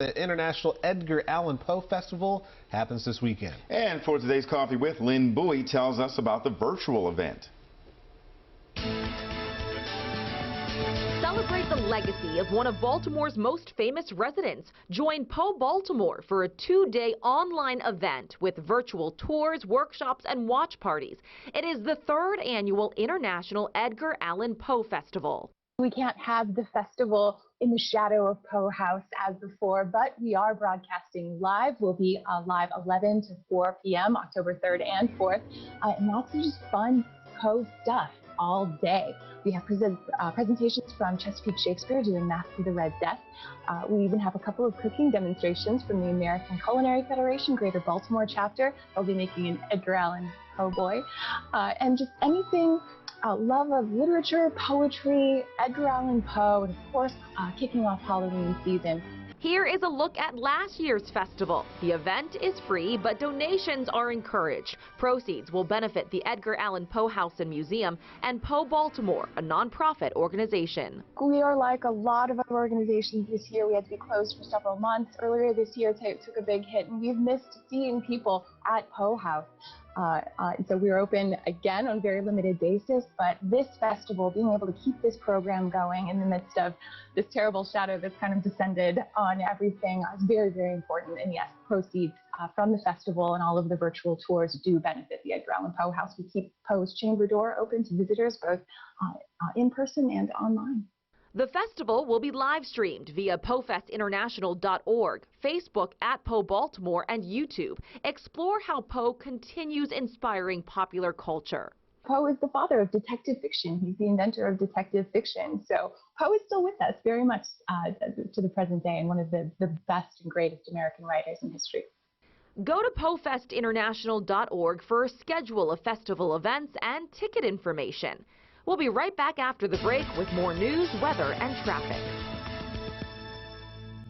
The International Edgar Allan Poe Festival happens this weekend. And for today's Coffee with, Lynn Bowie tells us about the virtual event. Celebrate the legacy of one of Baltimore's most famous residents. Join Poe Baltimore for a 2-day online event with virtual tours, workshops, and watch parties. It is the 3rd annual International Edgar Allan Poe Festival. We can't have the festival in the shadow of Poe House as before, but we are broadcasting live. We'll be live 11 to 4 p.m. October 3rd and 4th, and lots of just fun Poe stuff all day. We have presentations from Chesapeake Shakespeare doing Masque of the Red Death. We even have a couple of cooking demonstrations from the American Culinary Federation Greater Baltimore chapter. They'll be making an Edgar Allan Poe boy, and just anything. Love of literature, poetry, Edgar Allan Poe, and of course, kicking off Halloween season. Here is a look at last year's festival. The event is free, but donations are encouraged. Proceeds will benefit the Edgar Allan Poe House and Museum and Poe Baltimore, a nonprofit organization. We are like a lot of other organizations this year. We had to be closed for several months. Earlier this year, took a big hit, and we've missed seeing people at Poe House. So we're open again on a very limited basis, but this festival, being able to keep this program going in the midst of this terrible shadow that's kind of descended on everything is very, very important. And yes, proceeds from the festival and all of the virtual tours do benefit the Edgar Allan Poe House. We keep Poe's chamber door open to visitors both in person and online. The festival will be live streamed via PoeFestInternational.org, Facebook at Poe Baltimore, and YouTube. Explore how Poe continues inspiring popular culture. Poe is the father of detective fiction. He's the inventor of detective fiction. So Poe is still with us very much to the present day, and one of the best and greatest American writers in history. Go to PoeFestInternational.org for a schedule of festival events and ticket information. We'll be right back after the break with more news, weather, and traffic.